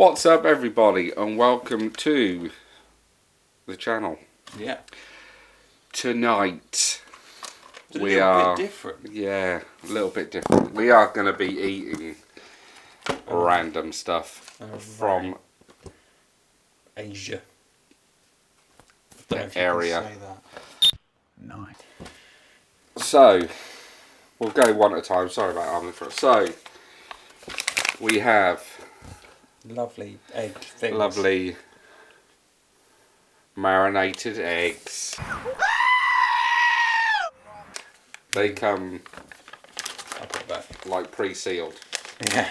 What's up, everybody, and welcome to the channel. Yeah. Tonight It's a we little are bit different. Yeah, a little bit different. We are going to be eating random stuff from Asia. the area. Say that. Nice. So we'll go one at a time. Sorry about having for. So we have Lovely egg things. lovely marinated eggs. They come I'll put it back. like pre-sealed. Yeah.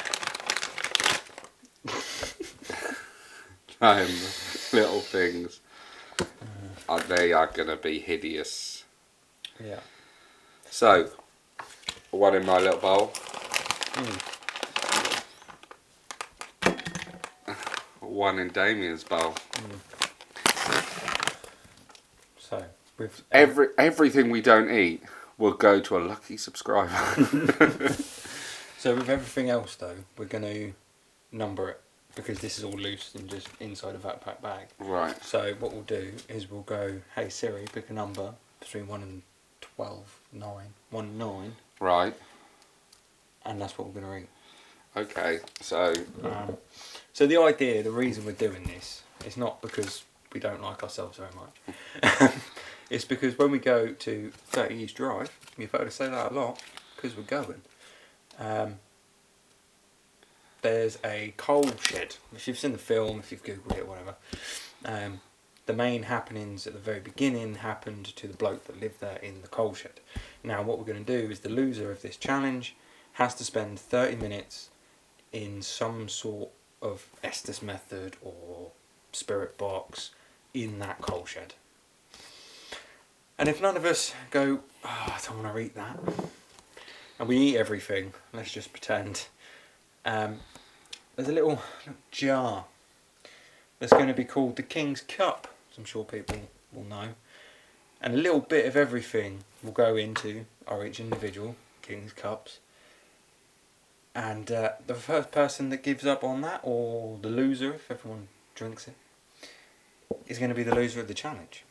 Little things. They are going to be hideous. Yeah. So, one in my little bowl. One in Damien's bowl. So with Everything we don't eat will go to a lucky subscriber. So with everything else though, we're going to number it because this is all loose and just inside a backpack bag. Right. So what we'll do is we'll go, hey Siri, pick a number between 1 and 12, 9, 1 and 9, Right. and that's what we're going to eat. Okay. So, So the idea, the reason we're doing this, is not because we don't like ourselves very much. It's because when we go to 30 East Drive, you've heard us say that a lot, because we're going. There's a coal shed. If you've seen the film, if you've googled it, whatever. The main happenings at the very beginning happened to the bloke that lived there in the coal shed. Now what we're going to do is the loser of this challenge has to spend 30 minutes in some sort of Estes method or spirit box in that coal shed. And if none of us go, oh, I don't want to eat that, and we eat everything, let's just pretend, there's a little jar that's going to be called the King's Cup, as I'm sure people will know. And a little bit of everything will go into our each individual King's Cups. And the first person that gives up on that, or the loser if everyone drinks it, is going to be the loser of the challenge.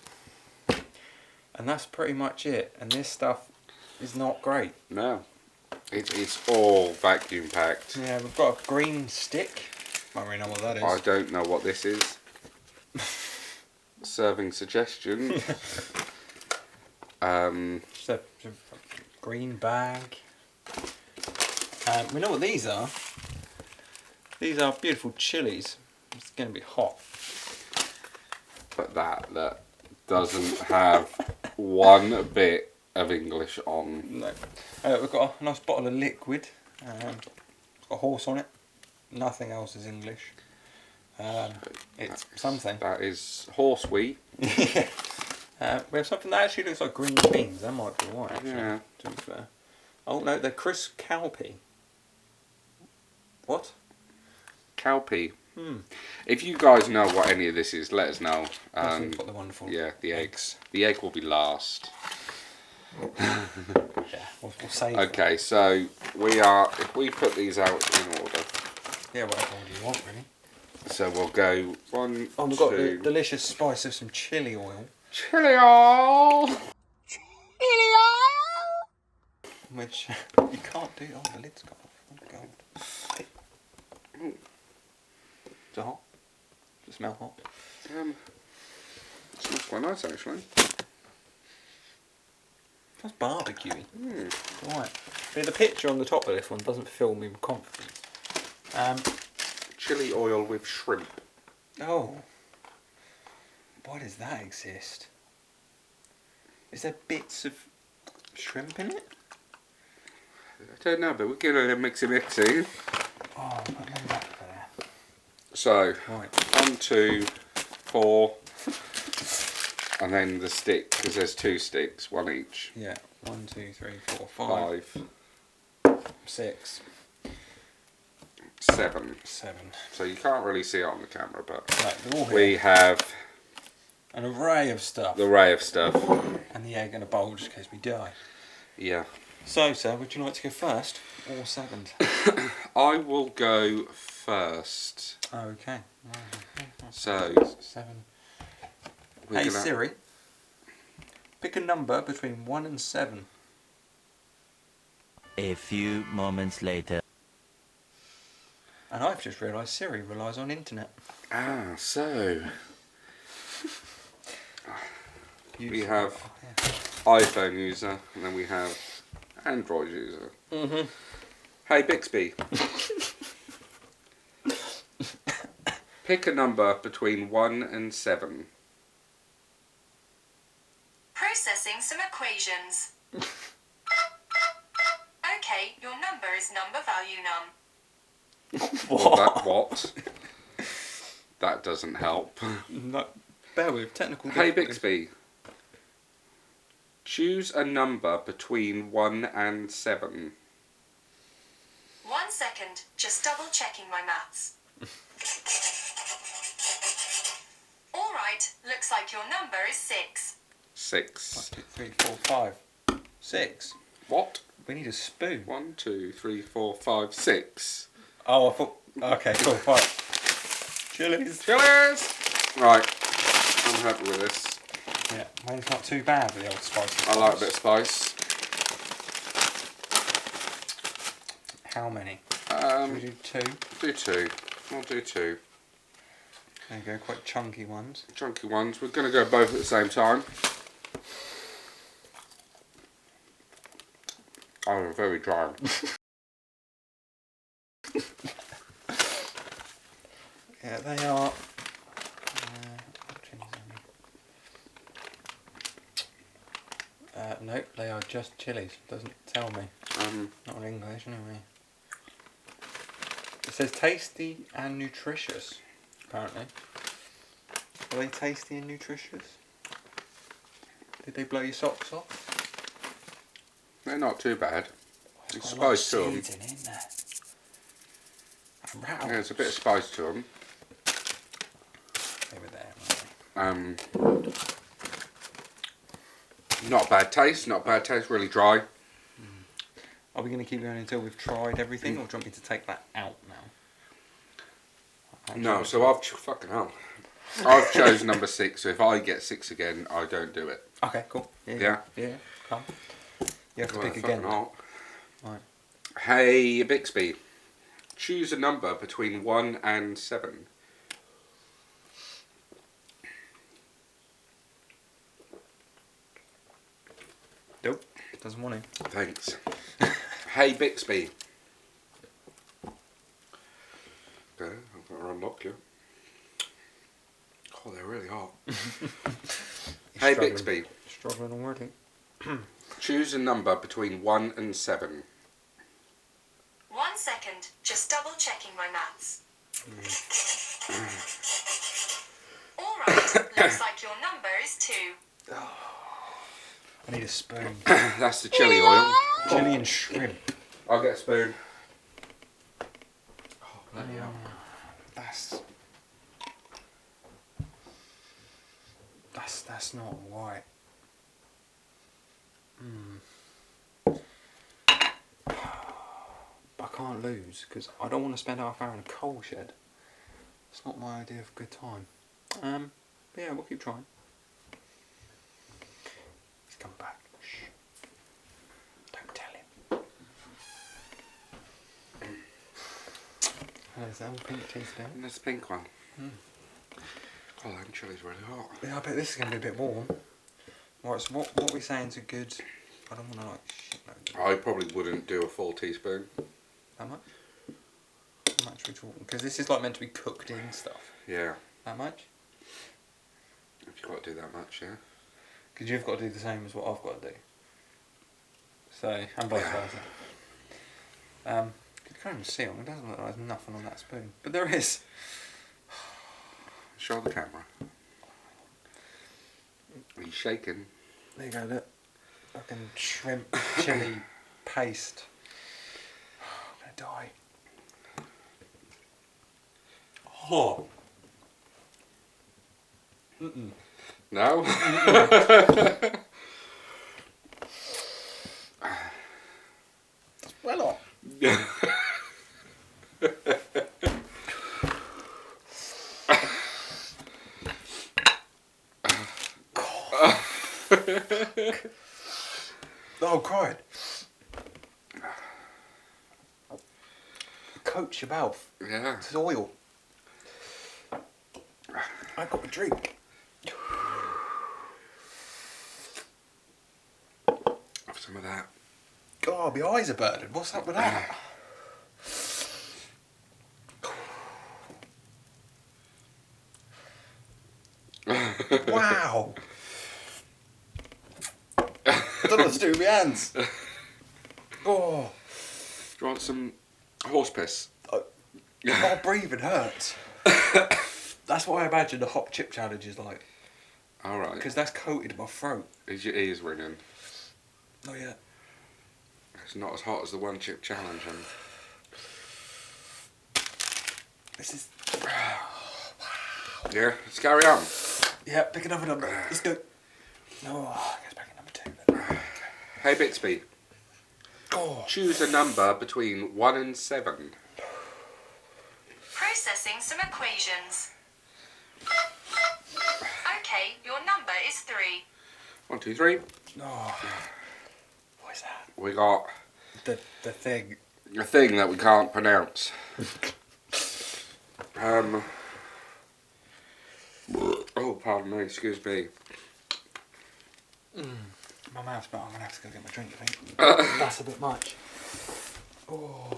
And that's pretty much it. And this stuff is not great. no. It's all vacuum packed. Yeah, we've got a green stick. I don't really know what that is. I don't know what this is. Serving suggestion. Just a green bag. We know what these are. These are beautiful chilies. It's going to be hot. But that doesn't have one bit of English on. No. We've got a nice bottle of liquid. It's got a horse on it. Nothing else is English. It's something. That is horse wee. We have something that actually looks like green beans. That might be right, actually, Yeah. to be fair. Oh no, they're crisp cowpea. What? Cowpea. If you guys know what any of this is, let us know. We've got the wonderful. Yeah, the eggs. The egg will be last. Yeah, we'll save it. Okay, so we are. If we put these out in order, Yeah, whatever order you want, really. so we'll go one, Oh, we've got the two. delicious spice of some chili oil, Chili oil. which you can't do. Oh, the lid's gone off. Oh, God. Is it hot? Does it smell hot? It smells quite nice, actually. That's barbecuey. Right. But the picture on the top of this one doesn't fill me with confidence. Chili oil with shrimp. Oh. Why does that exist? Is there bits of shrimp in it? I don't know, but we're gonna mixy. Oh, put them back there. So, Right. 1, 2, 4, and then the stick, because there's 2 sticks, one each. Yeah. 1, 2, 3, 4, 5, 5, 6, 7. 7. So you can't really see it on the camera, but Right, they're all here. we have An array of stuff. the array of stuff. And the egg and a bowl just in case we die. Yeah. So, sir, would you like to go first or second? I will go first. Okay. So 7. we're Hey gonna. Siri, pick a number between 1 and 7. A few moments later. And I've just realised Siri relies on internet. So we have Oh, yeah. iPhone user, and then we have Android user. Mm-hmm. Hey Bixby, pick a number between 1 and 7. Processing some equations. Okay, your number is number value num. What? That doesn't help. No, bear with technical Hey difficulties. Bixby, choose a number between 1 and 7. 1 second, just double checking my maths. Alright, looks like your number is 6. 6. 1, 2, 3, 4, 5, 6. What? We need a spoon. 1, 2, 3, 4, 5, 6. Oh, I thought. Okay, cool. Right. Chilies. Chilies! Right, I'm happy with this. Yeah, mine's not too bad with the old spicy I like a sauce. bit of spice. How many? Should we do 2? Do 2. I'll do 2. There you go, quite chunky ones. Chunky ones. We're going to go both at the same time. Oh, very dry. Yeah, they are. Nope, they are just chilies. Doesn't tell me. Not in English, anyway. It says tasty and nutritious, apparently. Are they tasty and nutritious? Did they blow your socks off? They're not too bad. There's Got a lot of spice to them. seeds in there. And rattles. Yeah, there's a bit of spice to them. They were there, weren't they? Not a bad taste. Not a bad taste. Really dry. Are we going to keep going until we've tried everything, or do you want me to take that out now? No, so fucking hell. I've chosen number 6. So if I get 6 again, I don't do it. Okay, cool. Yeah. Come. You have to Well, pick fucking again. hell. Right. Hey Bixby, choose a number between 1 and 7. Nope. Doesn't want to. Thanks. Hey Bixby. Okay, I'm going to unlock you. Oh, they're really hot. Hey Struggling. Bixby, Struggling already. choose a number between 1 and 7. 1 second, just double checking my maths. Alright, looks like your number is 2. I need a spoon. That's the chili oil. Chili and shrimp. I'll get a spoon. Oh, bloody hell. That's not right. I can't lose because I don't want to spend half an hour in a coal shed. It's not my idea of a good time. But yeah, we'll keep trying. He's come back. Shh. Don't tell him. There's that little pink cheese there. And there's a pink one. Oh, that chili's really hot. Yeah, I bet this is going to be a bit warm. Right, so what are we saying is a good... I don't want to like shit loads. I probably wouldn't do a full teaspoon. How much? How much are we talking? Because this is like meant to be cooked in stuff. Yeah. How much? If you've got to do that much, yeah. Because you've got to do the same as what I've got to do. So, and vice versa. You can't even see it. It doesn't look like there's nothing on that spoon. But there is. Show the camera. Are you shaking? There you go, look. Fucking shrimp chili paste. I'm gonna die. Oh. No? Oh, I'm crying. Coat your mouth. Yeah. This is oil. I got a drink. Have some of that. God, my eyes are burning. What's up with that? Wow. I don't know what to do with my hands. Oh, Do you want some horse piss? my breathing hurts. That's what I imagine the hot chip challenge is like. Alright. Because that's coated my throat. Is your ears ringing? Oh yeah. It's not as hot as the one chip challenge. And This is. yeah, let's carry on. Yeah, pick another number. Let's go. No, I guess back at number 2 then. Hey Bixby, Oh. choose a number between 1 and 7. Processing some equations. Okay, your number is 3. 1, 2, 3. Oh. What is that? We got The thing. a thing that we can't pronounce. Oh, pardon me, excuse me. My mouth's but I'm gonna have to go get my drink, I think. That's a bit much. Oh.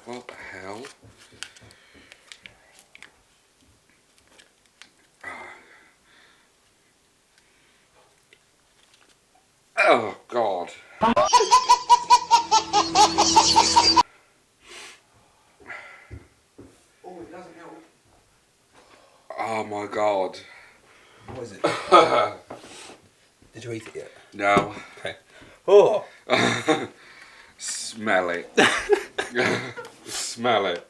What the hell? Oh, God. Oh, it doesn't help. Oh, my God. What is it? Did you eat it yet? No. Okay. Oh. Smell it. Smell it.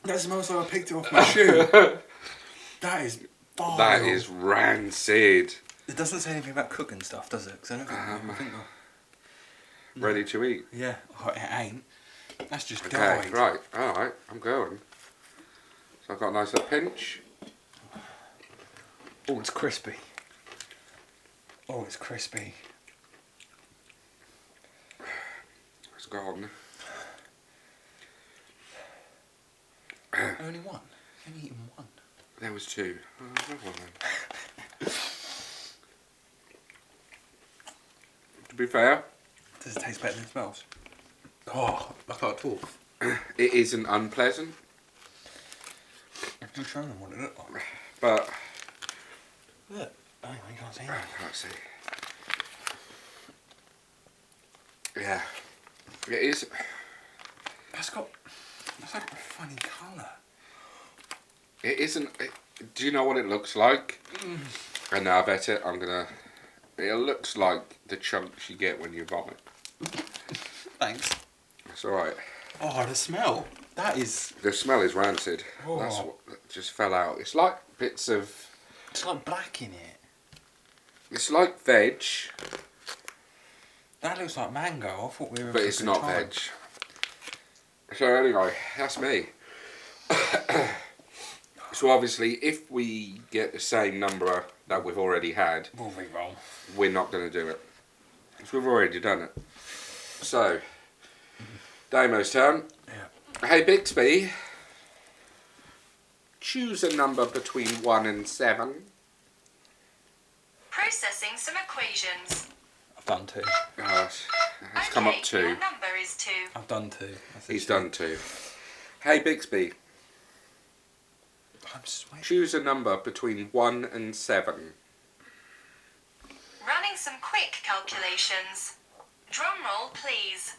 That smells like I picked it off my shoe. That is vile. That is rancid. It doesn't say anything about cooking stuff, does it? Because I don't think, I think Ready to eat? yeah, oh, it ain't. That's just Okay, died. right. Alright, I'm going. So I've got a nice little pinch. Oh, it's crispy. Oh, it's crispy. It's gone. Only one. Only eaten one. There was 2. Oh, another one then. To be fair, Does it taste better than it smells? Oh, I can't talk. it isn't unpleasant, I've just shown them what it looked like. but Look. Oh, you can't see anything. let's see. Yeah, it is. That's like a funny colour. It isn't. Do you know what it looks like? And now I bet it. It looks like the chunks you get when you vomit. Thanks. It's all right. Oh, the smell. That is. The smell is rancid. Oh. That's what that just fell out. It's like bits of. It's like black in it. It's like veg, That looks like mango. I thought we were. but it's not veg. So anyway, that's me. So obviously, if we get the same number that we've already had, We'll re-roll. we're not going to do it. Because we've already done it. So, Damo's turn. Yeah. Hey Bixby, choose a number between 1 and 7. Processing some equations. I've done 2. It's come up 2. Your number is 2. I've done 2. He's done 2. Hey Bixby, I'm sweating. choose a number between 1 and 7. Running some quick calculations. Drum roll, please.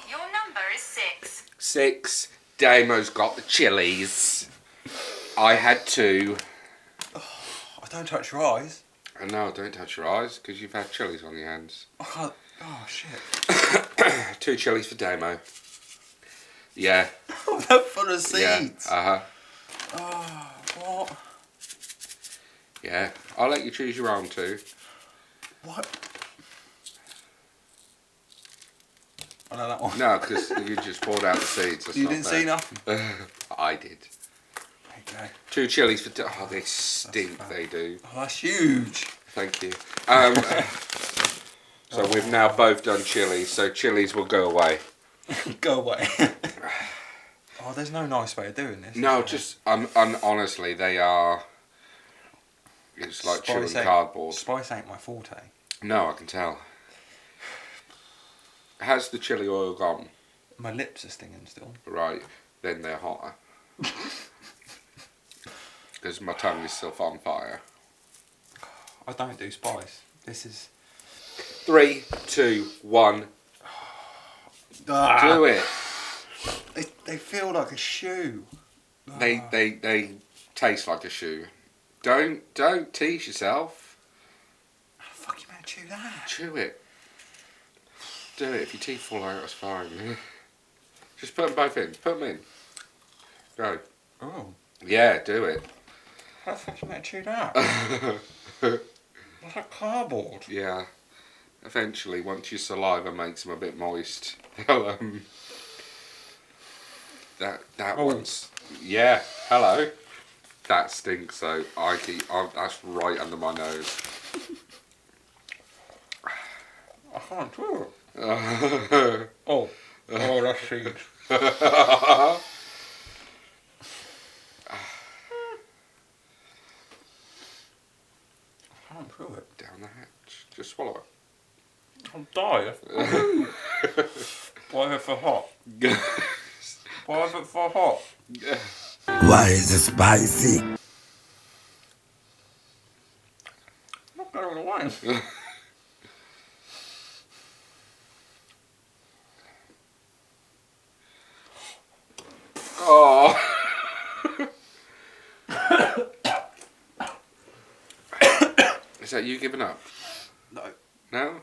Your number is 6. 6. Damo's got the chilies. I had 2. I don't touch your eyes. And no, don't touch your eyes because you've had chilies on your hands. I can't. Oh shit. 2 chilies for Damo. Yeah. They're full of Yeah. seeds. Uh-huh. Oh, what? Yeah. I'll let you choose your own 2. What? I know that one. No, because you just poured out the seeds. That's You not didn't fair. see nothing. I did. There you go. 2 chilies for... Oh, they stink, fat. they do. Oh, that's huge. Thank you. So we've now both done chilies, so chilies will go away. Go away. Oh, there's no nice way of doing this. No, is there? just... honestly, they are... It's like chewing Spice ain't- cardboard. Spice ain't my forte. No, I can tell. Has the chili oil gone? My lips are stinging still. Right, then they're hotter. Because my tongue is still on fire. I don't do spice. This is... 3, 2, 1. Do it. They feel like a shoe. They taste like a shoe. Don't tease yourself. How the fuck you meant to chew that? Chew it. Do it. If your teeth fall out, it's fine. Just put them both in. Put them in. Go. Oh. Yeah, do it. How the fuck you meant to chew that? What's that cardboard? Yeah. Eventually, once your saliva makes them a bit moist, they'll that Oh. one's yeah. Hello. That stinks. So that's right under my nose. I can't do it. I Oh. Oh, that's seeds. I can't do it. Down the hatch. Just swallow I'm dying. Why is it for hot? it. Why is it for hot? Why is it spicy? Not going away. Oh. Is that you giving up? No. No?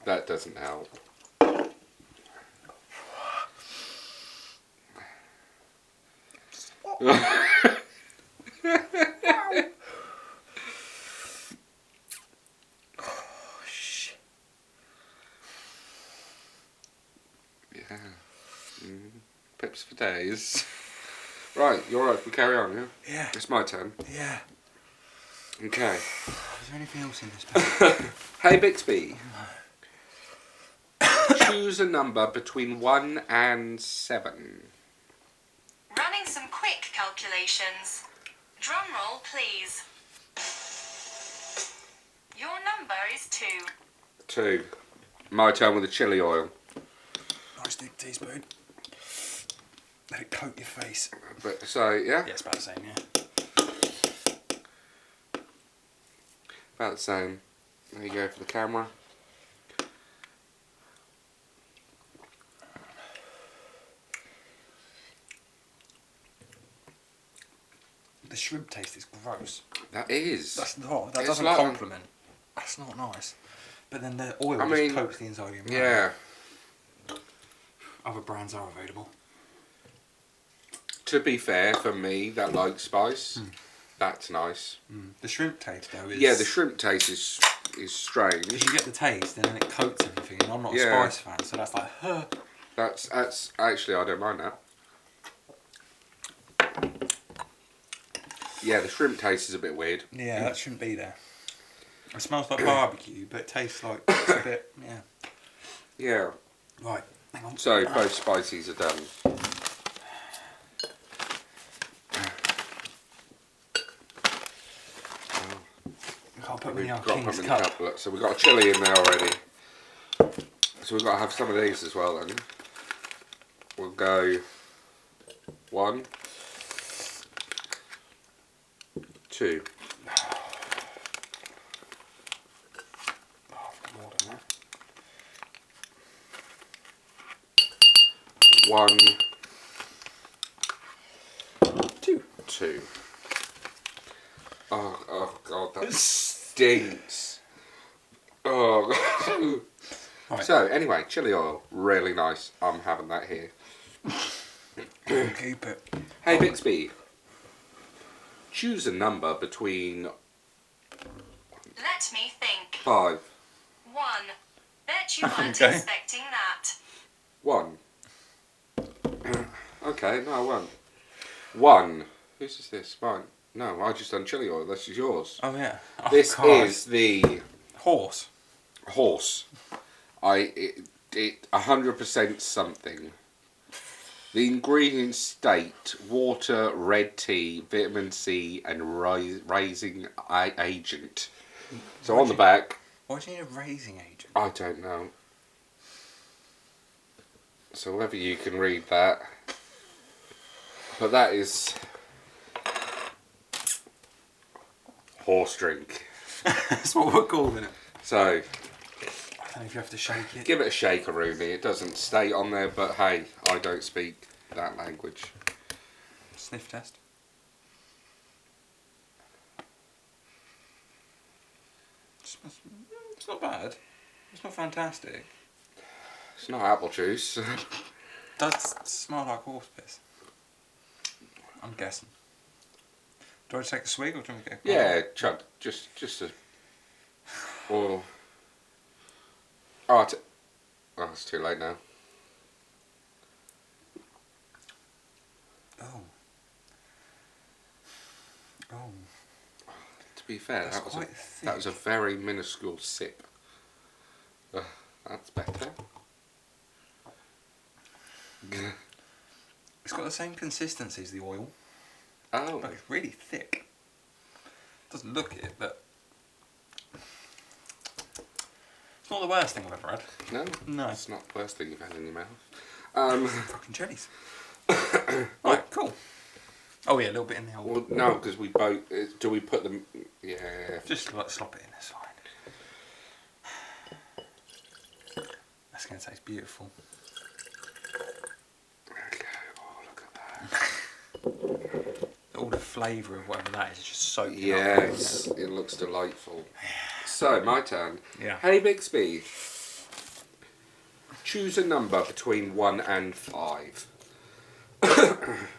That doesn't help. Yeah. Pips for days. Right, you're right, we carry on, yeah? Yeah. It's my turn. Yeah. Okay. Is there anything else in this pack? Hey Bixby. Choose a number between 1 and 7. Running some quick calculations. Drum roll, please. Your number is 2. 2. My turn with the chili oil. Nice big teaspoon. Let it coat your face. But so yeah, Yeah, it's about the same, yeah. about the same. There you go for the camera. The shrimp taste is gross. That is. That's not. That It's doesn't like- compliment. That's not nice. But then the oil I just mean, coats the inside of your mouth. Yeah. Other brands are available. To be fair, for me that likes spice, that's nice. The shrimp taste though is... Yeah, the shrimp taste is strange. Because you get the taste and then it coats everything, and I'm not Yeah. a spice fan, so that's like, huh. That's actually I don't mind that. Yeah, the shrimp taste is a bit weird. Yeah, that shouldn't be there. It smells like barbecue, but it tastes like it's a bit, yeah. Yeah. Right, hang on. So both spices are done. I can't put them in We've our got to put King's them in the Cup. cup. Look, so we've got a chilli in there already. So we've got to have some of these as well then. We'll go 1, 2. Oh, I've got more than that. 1, 2. 2. Oh god, that stinks. Oh. Right. So anyway, chili oil, really nice. I'm having that here. Keep it. Hey Bixby, choose a number between Let me think. 5. 1. Bet you weren't Okay. expecting that. 1. Okay, no, I won't. 1. Whose is this? Mine. No, I just done chili oil. This is yours. Oh yeah. Oh, This God. is the horse. horse. It 100% something. The ingredients state water, red tea, vitamin C, and raising agent. So on the back, Why do you need a raising agent? I don't know. So whether you can read that, but that is horse drink. That's what we're calling it. So I don't know if you have to shake it. give it a shake, Rooney. It doesn't state on there, but hey, I don't speak that language. Sniff test. It's not bad. It's not fantastic. It's not apple juice. It does smell like horse piss. I'm guessing. Do I take a swig or do you want me to get a Yeah, chug. Just a. Or. Oh, it's too late now. Oh. Oh. To be fair, That's that was quite that was a thick. very minuscule sip. That's better. It's got the same consistency as the oil, Oh, but it's really thick. Doesn't look it, but it's not the worst thing I've ever had. no, No. it's not the worst thing you've had in your mouth. Fucking jellies. Right, cool. Oh yeah, a little bit in the old. Well, no, because we both. Do we put them? Yeah. Just like slop it in, it's fine. That's gonna taste beautiful. Okay. Oh, look at that. All the flavour of whatever that is just soaked up. Yes, it looks delightful. So my turn. Yeah. Hey Bixby. Choose a number between 1 and 5.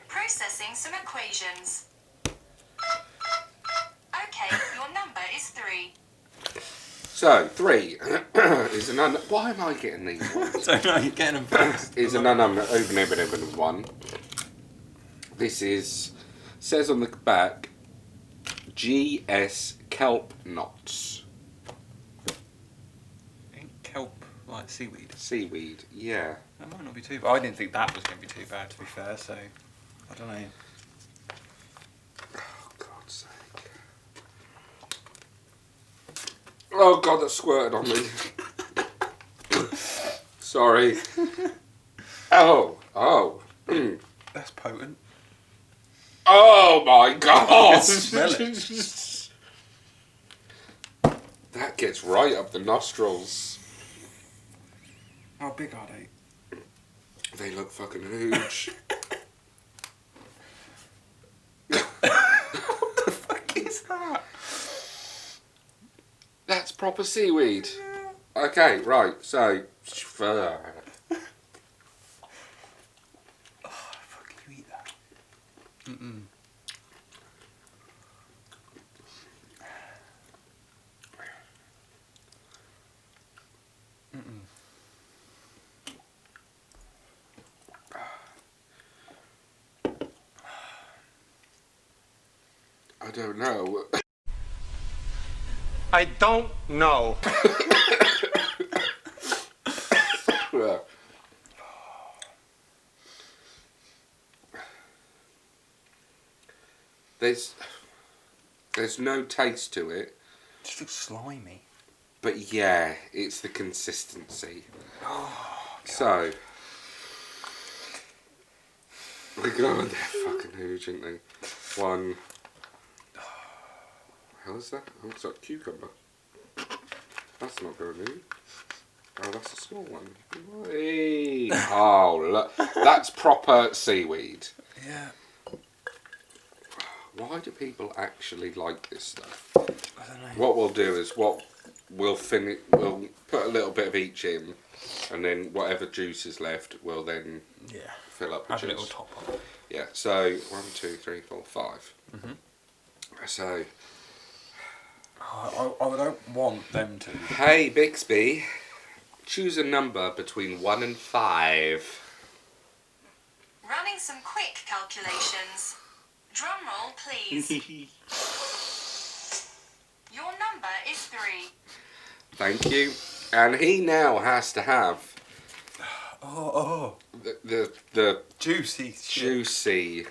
Processing some equations. Okay, your number is 3. So 3 is an Why am I getting these ones? So no, you're getting them first. Is an open one. This says on the back GS kelp knots. Ain't kelp like seaweed. Seaweed, yeah. That might not be too bad. I didn't think that was going to be too bad, to be fair, so I don't know. Oh, God's sake. Oh, God, that squirted on me. Sorry. Oh. That's potent. Oh, my God. Smell That gets right up the nostrils. How big are they? They look fucking huge. What the fuck is that? That's proper seaweed. Okay, right, so. Fuck, you eat that? Mm-mm. Mm-mm. I don't know. I don't know. There's no taste to it, It just looks slimy. but yeah, it's the consistency. So, God, they're fucking huge, aren't they? One. How is that? Oh, it's like cucumber. That's not very new. Oh, that's a small one. Hey. Oh, look. That's proper seaweed. Yeah. Why do people actually like this stuff? I don't know. What we'll do is we'll we'll put a little bit of each in, and then whatever juice is left, we'll then Yeah. fill up with Have a juice. little top on. Yeah. So 1, 2, 3, 4, 5. Mhm. So I don't want them to. Hey, Bixby. Choose a number between 1 and 5. Running some quick calculations. Drum roll, please. Your number is 3. Thank you. And he now has to have Oh. the Juicy shit. juicy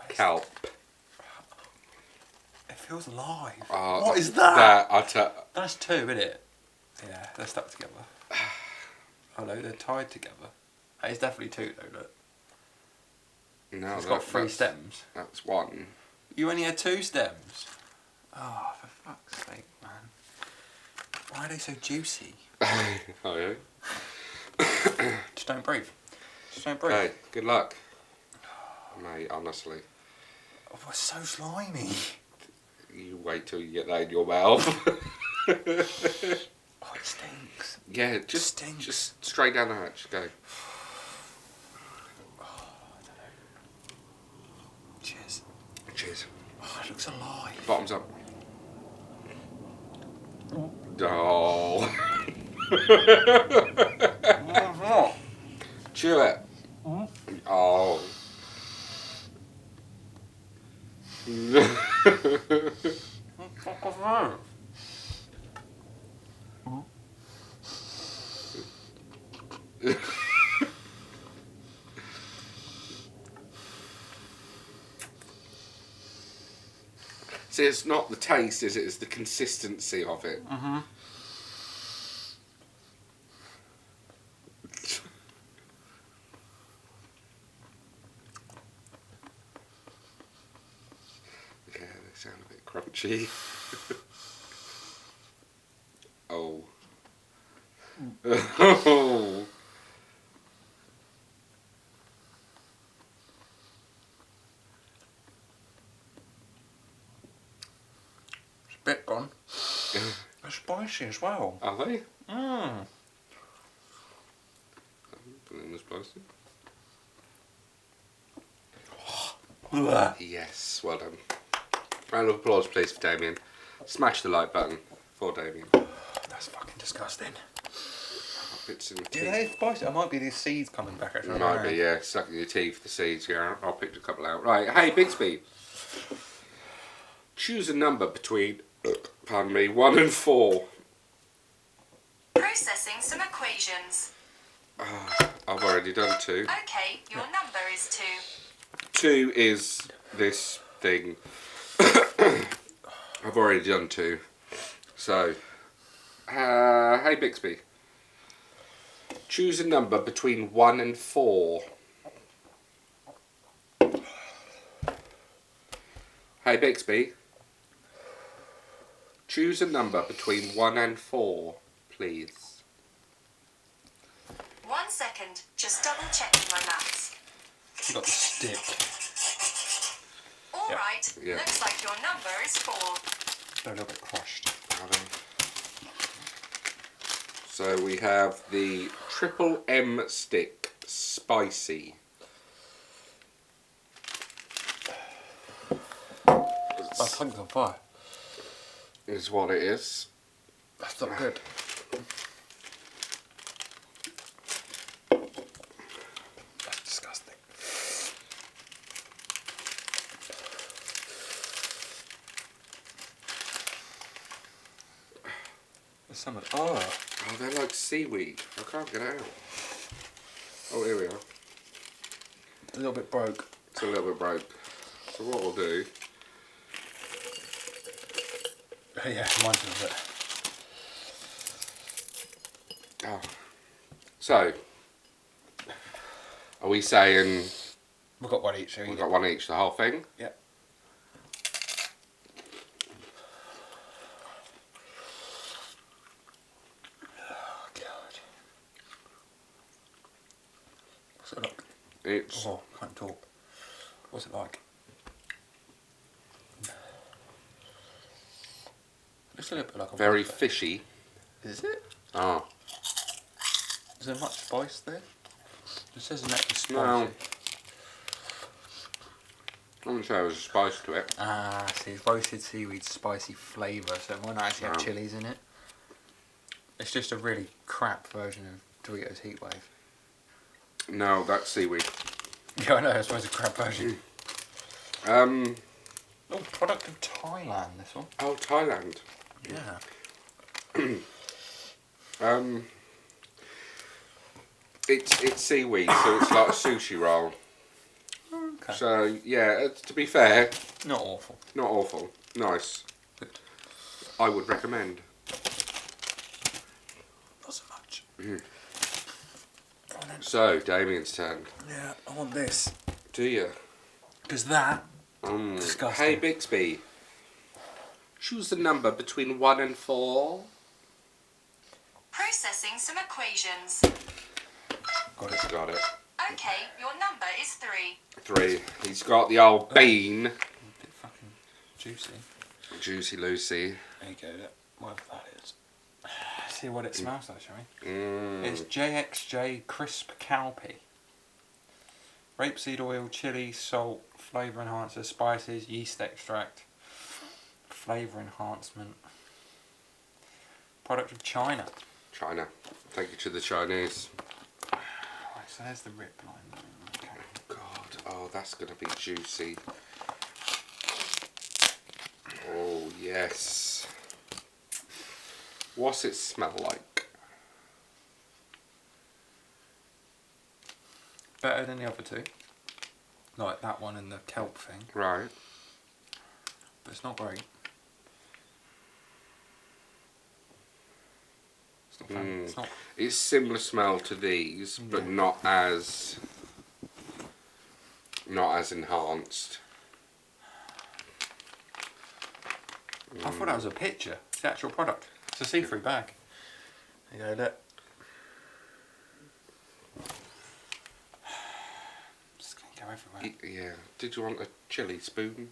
kelp. It feels alive. Oh, What is that? That's 2, isn't it? Yeah, they're stuck together. Oh no, they're tied together. It's definitely 2 though, look. No, It's got 3 that's- stems. That's 1. You only had 2 stems. Oh, for fuck's sake, man. Why are they so juicy? Oh, yeah. Just don't breathe. Just don't breathe. Okay, good luck. Mate, honestly. Oh, it's so slimy. You wait till you get that in your mouth. Oh, it stinks. Yeah, just Stinks. just straight down the hatch. Go. Cheers. Cheers. Oh, it looks alive. Bottoms up. Oh. Chew it. Oh. Fuck off that. See, it's not the taste, is it? It's the consistency of it. Mm-hmm. Yeah, they sound a bit crunchy. Oh. Oh. It's a bit gone. They're spicy as well. Are they? Mmm. Vanilla spicy. Ugh. Yes, well done. Round of applause, please, for Damien. Smash the like button for Damien. That's fucking disgusting. Bits in the Yeah, teeth. they're spicy. It might be these seeds coming back actually. It might be, yeah. Stuck in your teeth, the seeds. Yeah, I'll pick a couple out. Right, hey, Bixby. Choose a number between, pardon me, 1 and 4. Processing some equations. I've already done 2. Okay, your number is 2. 2 is this thing. I've already done 2. So, hey, Bixby. Choose a number between 1 and 4. Hey, Bixby. Choose a number between 1 and 4, please. 1 second, just double checking my maths. You got the stick. All Yeah. right, Yeah. looks like your number is 4. They're a little bit crushed. So we have the Triple M stick, spicy. My tongue's on fire. Is what it is. That's not good. That's disgusting. There's some of Oh, they're like seaweed. I can't get it out. Oh, here we are. a little bit broke. It's a little bit broke. So what we'll do... Yeah, mine's a little bit. Oh. So, are we saying We've got one each. So we've got one each, the whole thing? Yeah. Oh god. What's it like? It's Oh, can't talk. What's it like? Looks a little bit like a very vodka. fishy. Is it? Oh. Is there much spice there? It says an extra spicy. No. I wouldn't say there was a spice to it. Ah, see, it's roasted seaweed spicy flavour, so it might not actually have No. chilies in it. It's just a really crap version of Doritos Heatwave. No, that's seaweed. Yeah, I know, that's why it's a crap version. Oh, Product of Thailand, this one. Thailand. Yeah. It's seaweed, so it's like a sushi roll. Okay. So yeah, to be fair, Not awful. not awful. Nice. Good. I would recommend. Not so much. Go on then. So Damien's turn. Yeah, I want this. Do you? Because that... Disgusting. Hey Bixby. Choose the number between 1 and 4. Processing some equations. Got it. Okay, your number is 3. 3. He's got the old bean. A bit fucking juicy. Juicy Lucy. There you go, whatever that is. See what it smells like, shall we? Mm. It's JXJ Crisp Cowpea. Rapeseed oil, chili, salt, flavour enhancer, spices, yeast extract, flavour enhancement. Product of China. China. Thank you to the Chinese. Right, so there's the rip line. Okay. God, oh, that's going to be juicy. Oh, yes. What's it smell like? Better than the other two. Like that one and the kelp thing. Right. But it's not great. It's not fun. It's not... It's similar smell to these, but Yeah. not as enhanced. I thought that was a picture. It's the actual product. It's a see-through bag. There you go, look. It's going to go everywhere. Yeah. Did you want a chili spoon?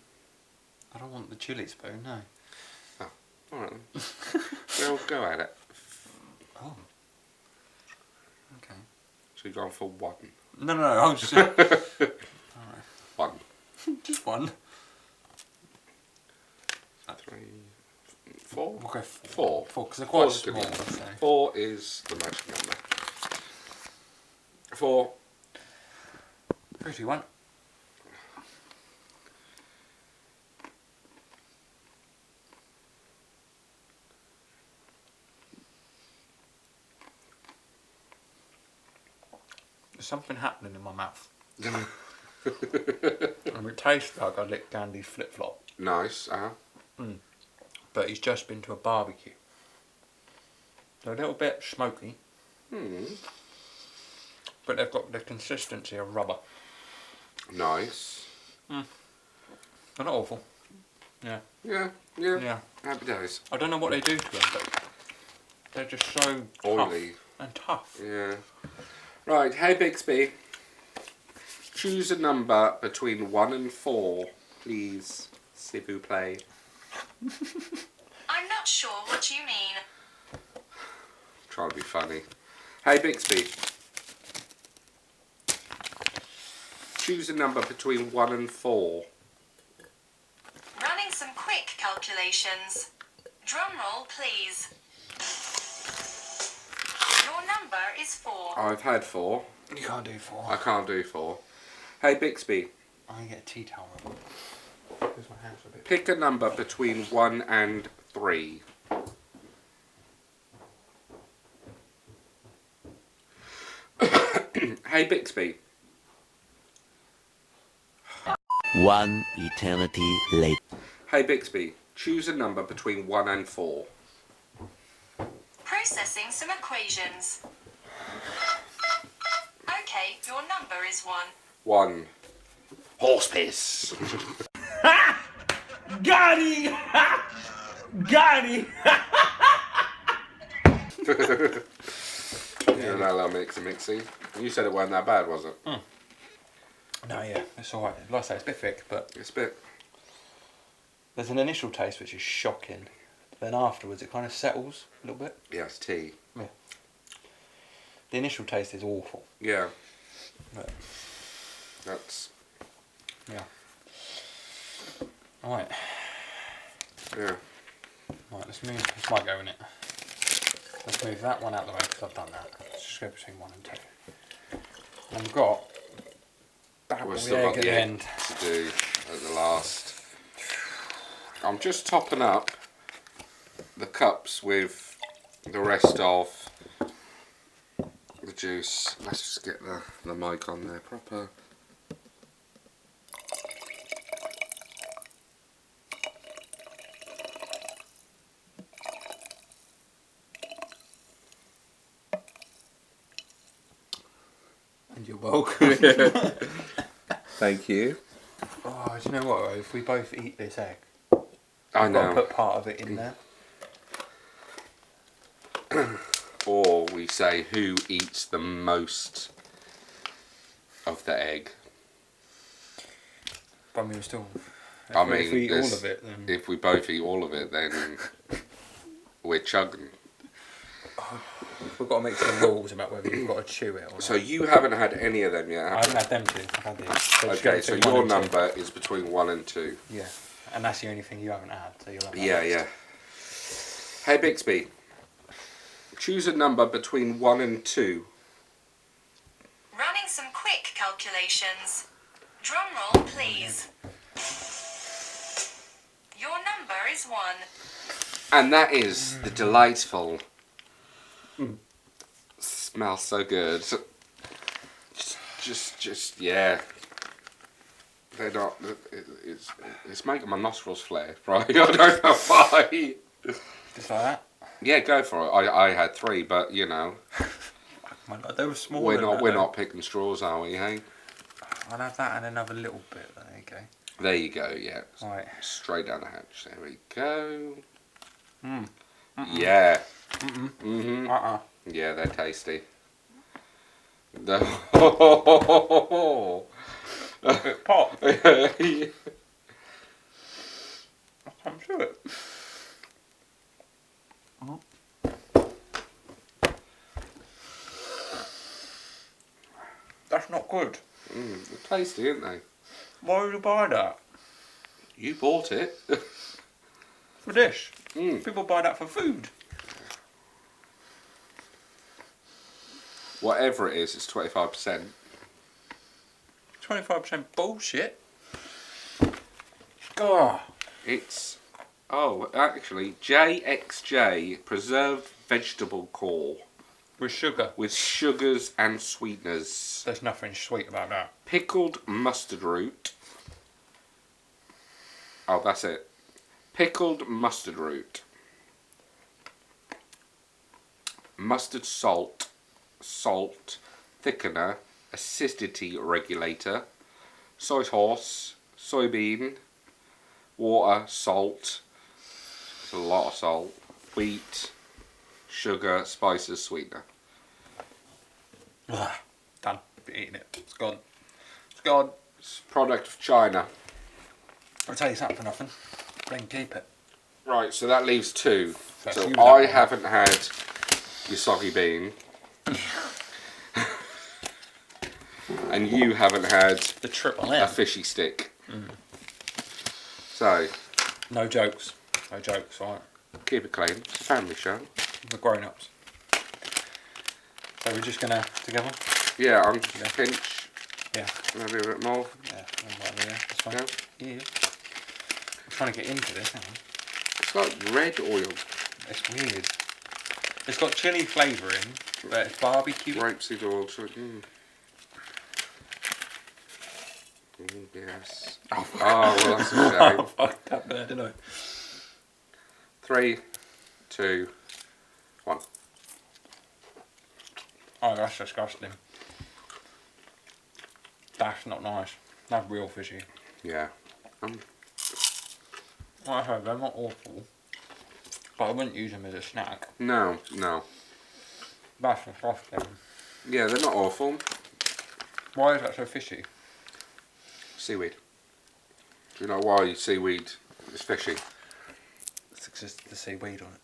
I don't want the chili spoon, no. All right then. Well, go at it. Oh. Okay. So you're going for 1. No, I was just... Alright. 1. Just one. 3, 4. We'll go 4. 4, because they're quite Four's good small. enough. So. 4 is the magic number. 4. 3, 2, 1. There's something happening in my mouth. And it tastes like I licked Gandhi's flip-flop. Nice. But he's just been to a barbecue. They're a little bit smoky. But they've got the consistency of rubber. Nice. They're not awful. Yeah. Yeah. Happy days. I don't know what they do to them, but they're just so Oily. tough and tough. Yeah. Right, hey Bixby. Choose a number between 1 and 4, please. S'il vous plaît. I'm not sure what you mean. Trying to be funny. Hey Bixby. Choose a number between 1 and 4. Running some quick calculations. Drum roll, please. Your number is 4. I've had 4. You can't do 4. I can't do 4. Hey Bixby. I'm going to get a tea towel. Because my hands are a bit... Pick a number between 1 and 3. Hey Bixby. One eternity later. Hey Bixby. Choose a number between 1 and 4. Processing some equations. Okay, your number is 1. 1. Horse piss. Got him! Got him! Yeah, that little mixy. You said it wasn't that bad, was it? No, yeah, it's alright. Like I say, it's a bit thick, but It's a bit. there's an initial taste which is shocking. Then afterwards it kind of settles a little bit. Yeah, it's tea. The initial taste is awful. Yeah. But, That's. yeah. Right. Yeah. Right, let's move. This might go in it. Let's move that one out of the way because I've done that. Let's just go between 1 and 2. And we've got that We've with still the got egg at the the egg end. to do at the last. I'm just topping up the cups with the rest of the juice. Let's just get the mic on there proper. And you're welcome. Thank you. Oh, do you know what? If we both eat this egg, I we've got to know. put part of it in there. Or we say who eats the most of the egg. But I mean, we're still. I If mean, we eat all this- of it, then If we both eat all of it, then we're chugging. we've got to make some rules about whether you've got to chew it or not. So you haven't had any of them yet, I have haven't had them two. I've had these. So just Okay, go so between 1 your and 2. number is between 1 and 2. Yeah, and that's the only thing you haven't had. So you'll have that Yeah, next. yeah. Hey Bixby, choose a number between 1 and 2. Running some quick calculations. Drum roll, please. Your number is 1. And that is the delightful. Smells so good. Just yeah. They're not. It's making my nostrils flare, right? I don't know why. Just like that. Yeah, go for it. I had 3, but you know, My God, they were small. we're not picking straws, are we? Hey. I'll have that and another little bit. There you go. There you go. Yeah. Right. Straight down the hatch. There we go. Mm. Yeah. Mm-mm. Mhm. Yeah, they're tasty. The Pop. I'm sure it. That's not good. They're tasty, aren't they? Why would you buy that? You bought it. For this? Mm. People buy that for food. Whatever it is, it's 25%. 25% bullshit. Oh. It's actually JXJ preserved vegetable core With sugar. with sugars and sweeteners. There's nothing sweet about that. Pickled mustard root. Oh, that's it. Pickled mustard root. Mustard salt, thickener, acidity regulator, soy sauce, soybean, water, salt, it's a lot of salt, wheat, sugar, spices, sweetener. Done. Be eating it. It's gone. It's gone. It's a product of China. I'll tell you something for nothing. Then keep it. Right, so that leaves 2. Let's So use that I one. haven't had your soggy bean. And you haven't had The triple a M. fishy stick. So, No jokes. No jokes, right? keep it clean. It's a family show. We're grown ups. So we're just gonna together? Yeah, I'm Yeah. pinch. Yeah. Maybe a bit more. Yeah. That's fine. No? Yeah. I'm trying to get into this, hang on. It's like red oil. It's weird. It's got chili flavouring, but it's barbecue. Rapeseed oil. So, yes. Oh, well, that's a I shame. fucked up there, didn't I? 3, 2, 1. Oh, that's disgusting. That's not nice. That's real fishy. Yeah. I heard they're not awful, but I wouldn't use them as a snack. No. That's disgusting. Yeah, they're not awful. Why is that so fishy? Seaweed. Do you know why seaweed is fishy? It's just the seaweed on it.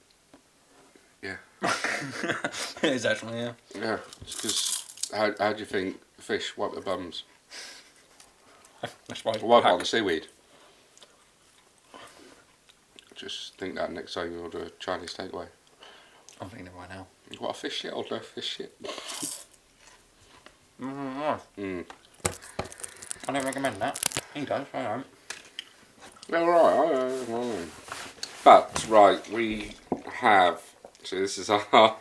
Yeah. It is actually, yeah. Yeah. It's because how do you think fish wipe their bums? That's why. Wipe on the seaweed. Just think that next time you order a Chinese takeaway. I'm thinking it right now. What, a fish shit or no fish shit? Nice. I don't recommend that. He does, I don't. Alright. But, right, we have... So this is our...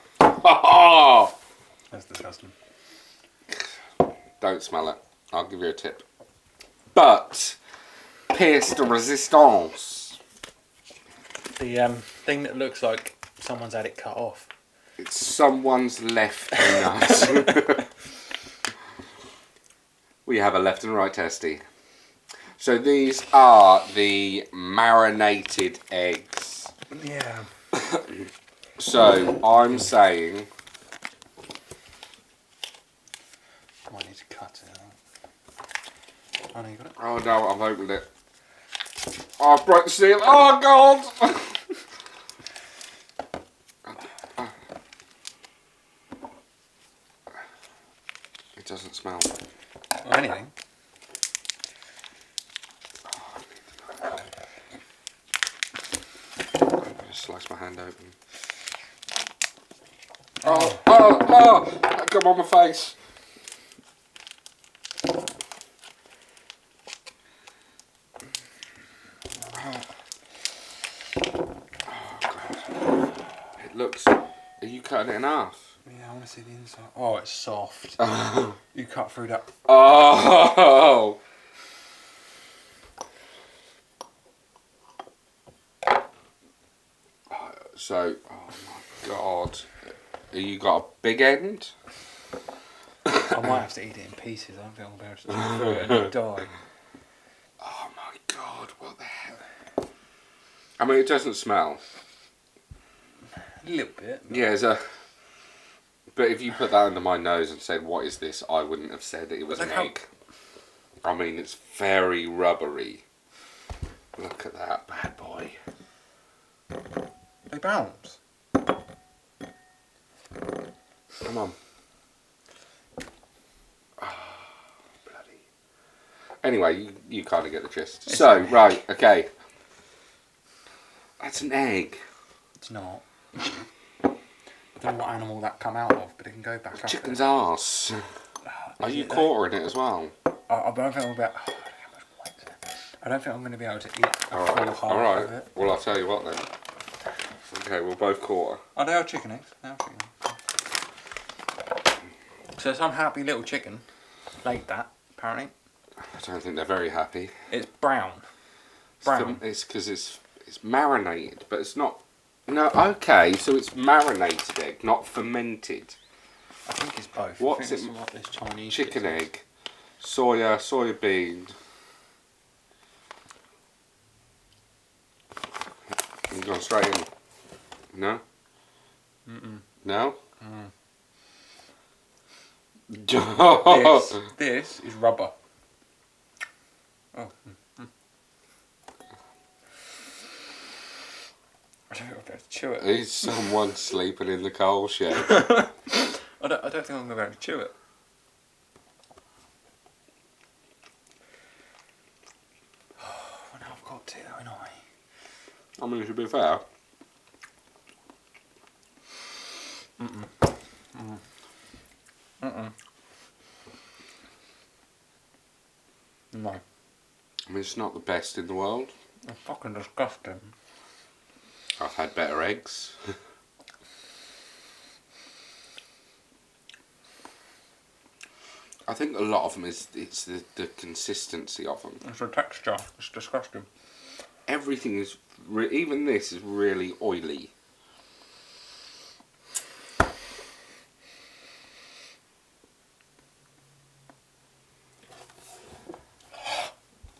That's disgusting. Don't smell it. I'll give you a tip. But, pièce de résistance. The thing that looks like someone's had it cut off. It's someone's left nut. We have a left and right testy. So these are the marinated eggs. Yeah. So I'm saying... I might need to cut it. Oh no, you got it? Oh no, I've opened it. Oh, I've broke the seal. Oh God! It doesn't smell. Or anything. I'm going to slice my hand open. Oh! Come on my face. It looks... Are you cutting it in half? Yeah, I want to see the inside. Oh, it's soft. You cut through that. Oh! So, oh my God. You got a big end? I might have to eat it in pieces. I don't think I'll be able to chew through it and die. Oh my God, what the hell? I mean, it doesn't smell. A little bit. Yeah, but if you put that under my nose and said, what is this? I wouldn't have said it was an egg. I mean, it's very rubbery. Look at that bad boy. They bounce. Come on. Oh, bloody. Anyway, you kind of get the gist. So, right, okay. That's an egg. It's not. I don't know what animal that come out of, but it can go back up. Chicken's arse. Are you quartering it as well? I don't think I'm about. I don't think I'm going to be able to eat a full half of Alright. it. Well, I'll tell you what then. Okay, we'll both quarter. Oh, they are chicken eggs. They are chicken eggs. So some happy little chicken laid that, apparently. I don't think they're very happy. It's brown. Brown. It's because it's marinated, but it's not... No, okay, so it's marinated egg, not fermented. I think it's both. What's I think it? it's what this Chinese Chicken shit is. egg, soya bean. You going straight in? No? No? This is rubber. Oh. I don't think I'll be able to chew it. Is someone sleeping in the coal shed? I don't think I'm going to be able to chew it. Well, now I've got to, haven't I? I mean, to be fair. No. I mean, it's not the best in the world. It's fucking disgusting. I've had better eggs. I think a lot of them it's the consistency of them. It's the texture. It's disgusting. Everything is, even this is really oily.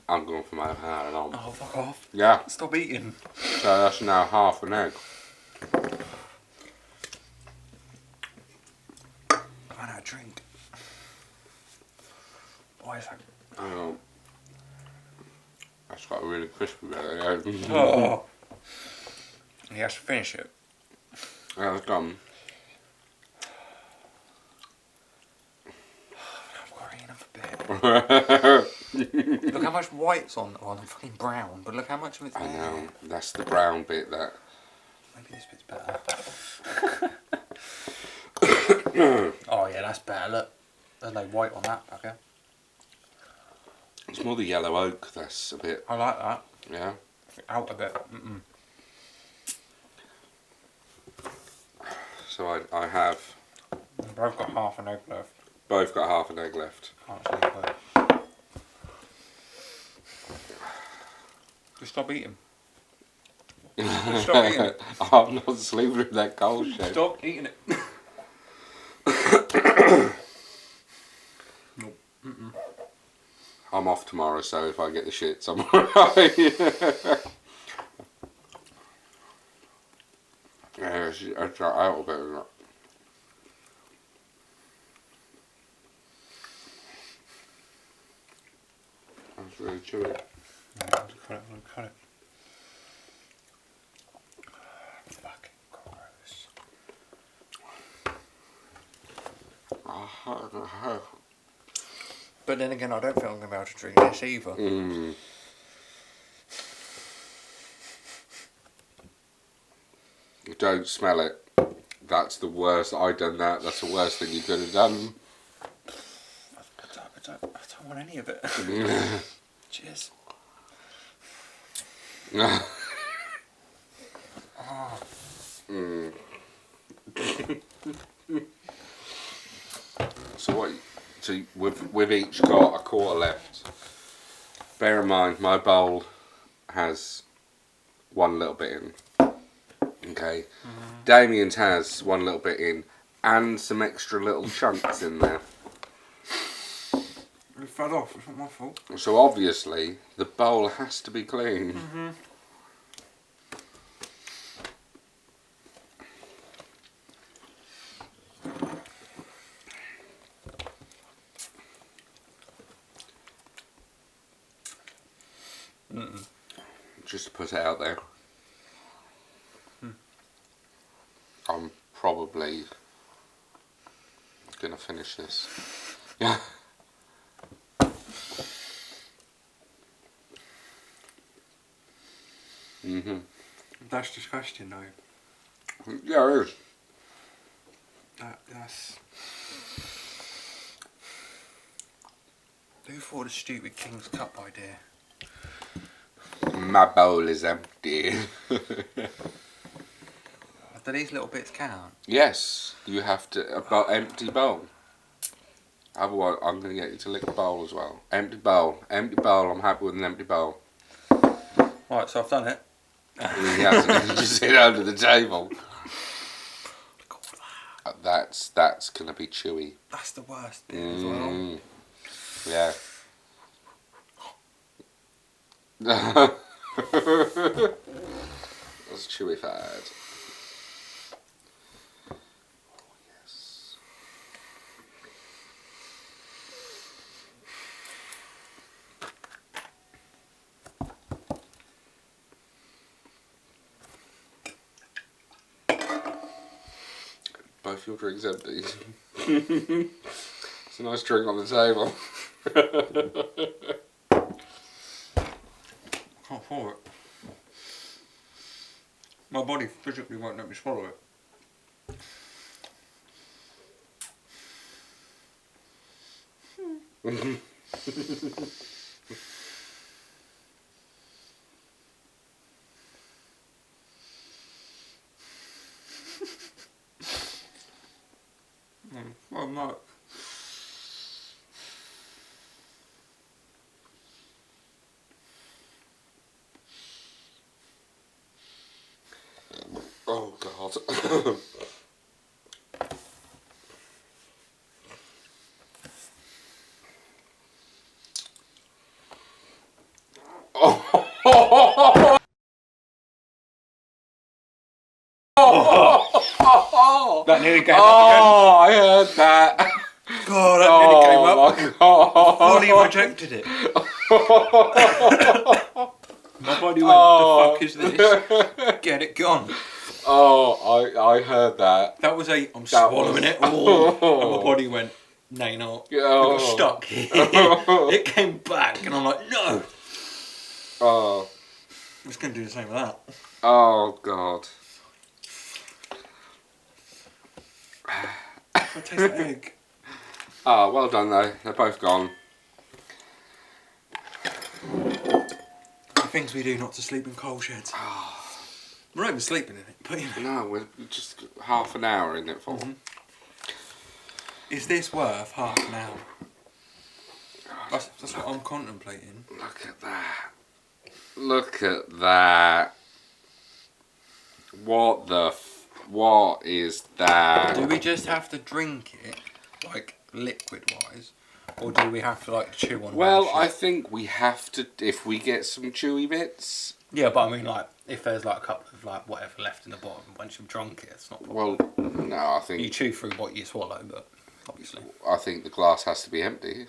I'm going for my hand on. Oh, fuck off. Yeah, Stop eating. so that's now half an egg. I ran out of drink. Why is that? That's got a really crispy bit. Oh. He has to finish it. Yeah, it's done. I'm worrying enough a bit. Look how much white's on. Oh, I'm fucking brown, but look how much of it's I there. know. That's the brown bit that. Maybe this bit's better. Oh yeah, that's better. Look, there's no white on that fucker. It's more the yellow oak that's a bit. I like that. Yeah. Out a bit. Mm-mm. So I have. We've both got half an egg left. Both got half an egg left. Can't see it. Just stop eating. Just stop eating. I'm not sleeping in that coal shed. Stop eating it. Nope. Mm-mm. I'm off tomorrow, so if I get the shits, I'm alright. Yeah, it's out a bit, isn't it? That's really chewy. Cut it. Fucking gross. But then again, I don't think I'm going to be able to drink this either. Mm. Don't smell it. That's the worst. I done that. That's the worst thing you could have done. I don't want any of it. Cheers. Mm. So what? So we've each got a quarter left. Bear in mind, my bowl has one little bit in. Okay. Damien's has one little bit in, and some extra little chunks in there. It fell off. It's not my fault. So obviously, the bowl has to be clean. Just to put it out there. I'm probably gonna finish this. Yeah. That's disgusting though. Yeah, it is. That's... Who thought of the stupid King's Cup idea? My bowl is empty. Do these little bits count? Yes, you have to. About empty bowl. Otherwise, I'm gonna get you to lick the bowl as well. Empty bowl. Empty bowl. I'm happy with an empty bowl. Right, so I've done it. He hasn't. He just sit under the table. That's gonna be chewy. That's the worst bit as well. Yeah. That's chewy fat. Oh, yes. Both your drinks empty. It's a nice drink on the table. Can't swallow it. My body physically won't let me swallow it. Well, no. Oh God. That nearly came Oh, I heard that. God, that nearly came up. Oh, Fully rejected it. My body went, the fuck is this? Get it gone. oh, I heard that. That was I'm swallowing it all. And my body went, No, you're not. Oh. It got stuck here. It came back, and I'm like, no. Oh. I'm just going to do the same with that. Oh, God. I taste the egg. Oh, well done, though. They're both gone. The things we do not to sleep in coal sheds. We're not even sleeping in it, but you know. No, we're just half an hour in it for. Is this worth half an hour? That's what I'm contemplating. Look at that. Look at that. What the what is that? Do we just have to drink it, like liquid-wise, or do we have to like chew on? Well, I shit? think we have to, if we get some chewy bits. Yeah, but I mean, like, if there's like a couple of like whatever left in the bottom, once you've drunk it, it's not. Well, no, I You think chew through what you swallow, but obviously. the glass has to be empty.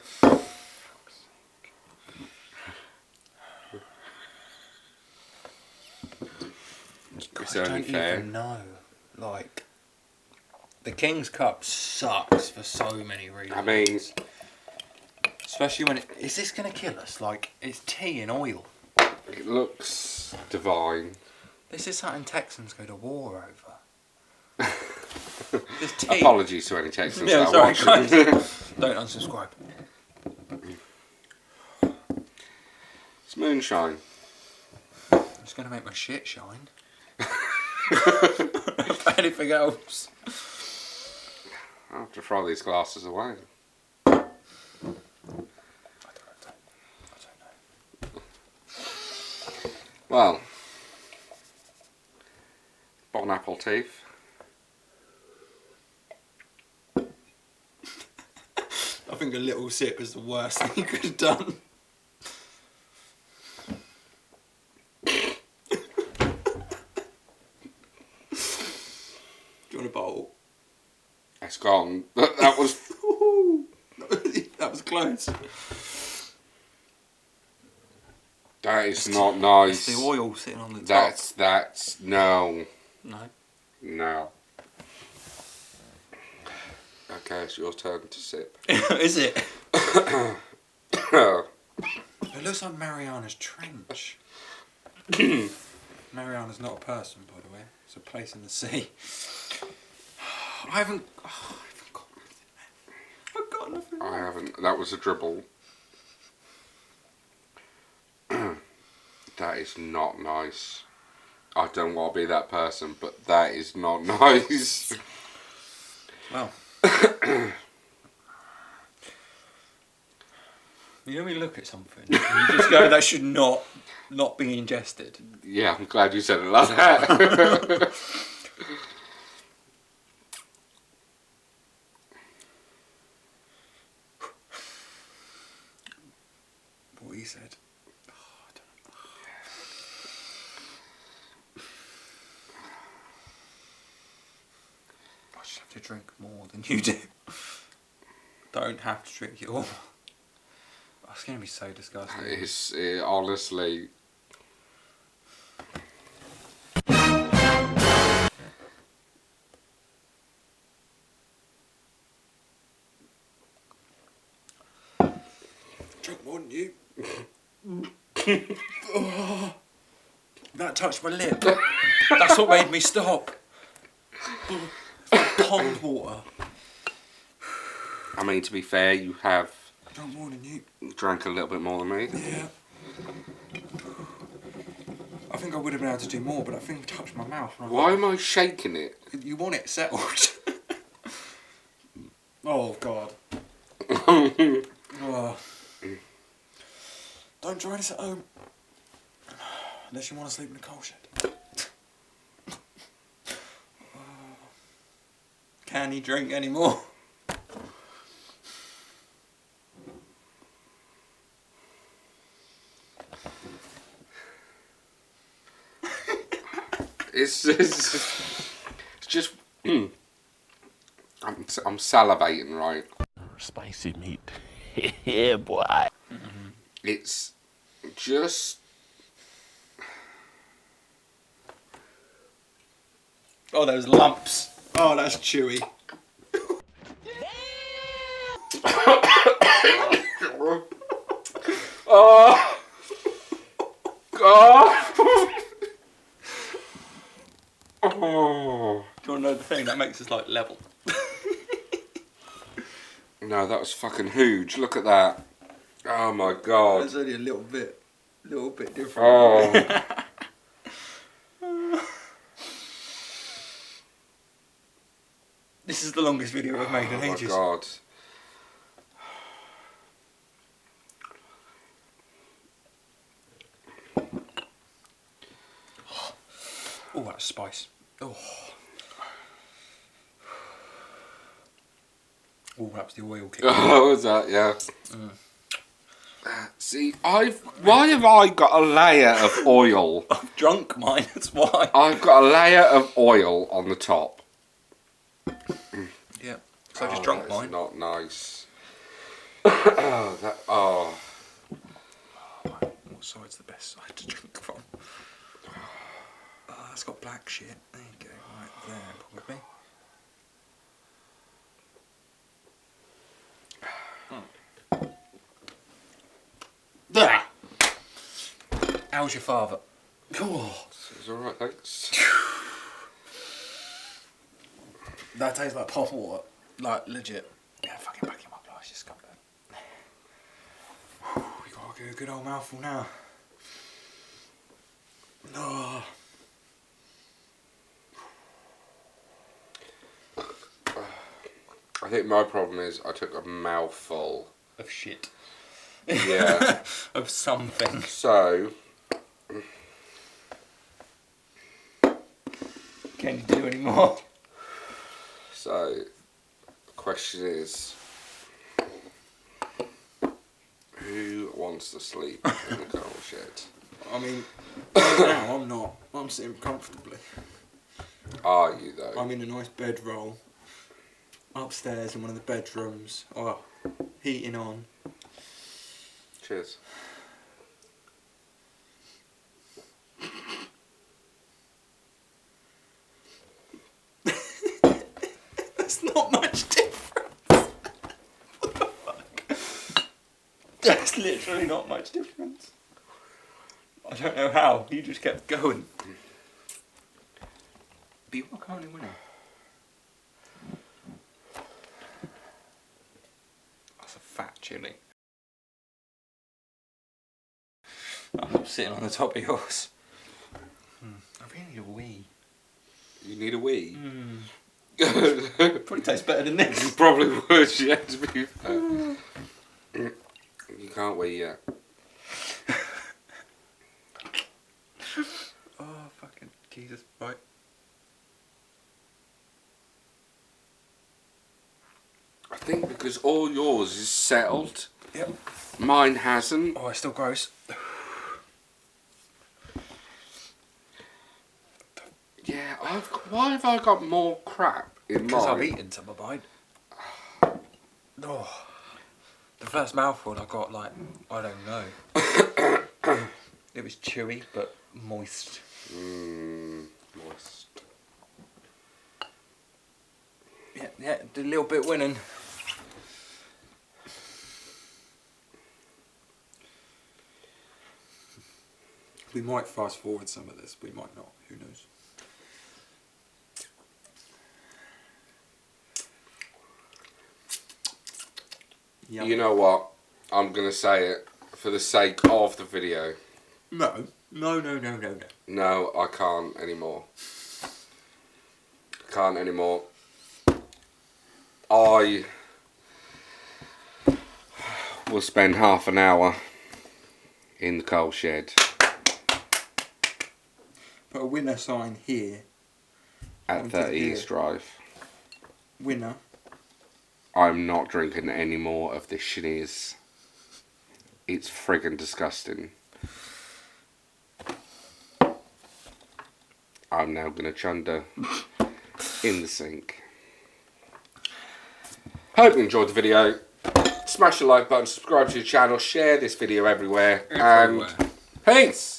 It's I only don't fair. even know. Like, the King's Cup sucks for so many reasons. I mean, especially when is this gonna kill us? Like, it's tea and oil. it looks divine. This is something Texans go to war over. This tea. Apologies to any Texans Yeah, that are sorry, watching. guys. Don't unsubscribe. It's moonshine. It's gonna make my shit shine. If anything else. I'll have to throw these glasses away. I don't know. Well, Bon aperitif. I think a little sip is the worst thing you could have done. Do you want a bowl? It's gone. That was. That was close. That is not nice. It's the oil sitting on the top. That's no. No. Okay, it's your turn to sip. Is it? It looks like Mariana's Trench. Mariana's not a person, by the way. It's a place in the sea. I haven't got nothing left. I've got nothing left. I haven't. That was a dribble. That is not nice. I don't want to be that person, but that is not nice. Well. You know when you look at something and you just go, that should not be ingested. Yeah, I'm glad you said it like that. What he said. Oh, I don't know. I just have to drink more than you do. Don't have to drink it all. Oh, it's going to be so disgusting. It's honestly. Drink more than you. Oh, that touched my lip. That's what made me stop. Pond water. I mean, to be fair, you have Drunk more than you. drank a little bit more than me. Yeah. I think I would have been able to do more, but I think it touched my mouth. And I Why am I shaking it? You want it settled. Oh, God. Oh. Don't try this at home. Unless you want to sleep in a coal shed. Can he drink anymore? It's just. I'm salivating, right? Spicy meat. Yeah, boy. It's just. Oh, those lumps. Oh, that's chewy. Oh. God. Oh. Do you want to know the thing that makes us like level? No, that was fucking huge. Look at that. Oh my god. It's only a little bit different. Oh. This is the longest video I've made in Oh my ages. god. Oh, that's spice. Oh, that was the oil kick. Oh, was that? Yeah. See, why have I got a layer of oil? I've drunk mine, that's why. I've got a layer of oil on the top. Yeah, so I just drunk That's mine. not nice. Oh. What side's the best side to drink from? Oh, that's got black shit. There you go, right there, probably. There! How's your father? Oh, It's alright, thanks. that tastes like pop water. Like, legit. Yeah, fucking back in my glass, just got that. We gotta get a good old mouthful now. Oh. I think my problem is I took a mouthful. Of shit. Yeah. Of something. So, Can you do any more? so the question is, who wants to sleep in the coal shed? I mean, right now I'm not. I'm sitting comfortably. Are you though? I'm in a nice bedroll. Upstairs in one of the bedrooms. Oh, heating on. Cheers. That's not much difference. What the fuck? That's literally not much difference. I don't know how. You just kept going. But you are currently winning. That's a fat chili. I'm sitting on the top of yours. I really need a wee. You need a wee? Probably tastes better than this. You probably would, yeah, to be fair. You can't wee yet. Oh, fucking Jesus. Right. I think because all yours is settled, Yep. mine hasn't. Oh, it's still gross. Yeah, why have I got more crap in Because I've mine? eaten some of mine. Oh. The first mouthful I got, like, I don't know. It was chewy, but moist. Moist. Yeah, a little bit winning. We might fast forward some of this, we might not, who knows. Yum. You know what? I'm gonna say it for the sake of the video. No. No. No, I can't anymore. Can't anymore. I will spend half an hour in the coal shed Put a winner sign here. at Onto 30 here. East Drive. Winner. I'm not drinking any more of this shinies. It's friggin' disgusting. I'm now gonna chunder in the sink. Hope you enjoyed the video. Smash the like button, subscribe to the channel, share this video everywhere, and Everywhere. peace!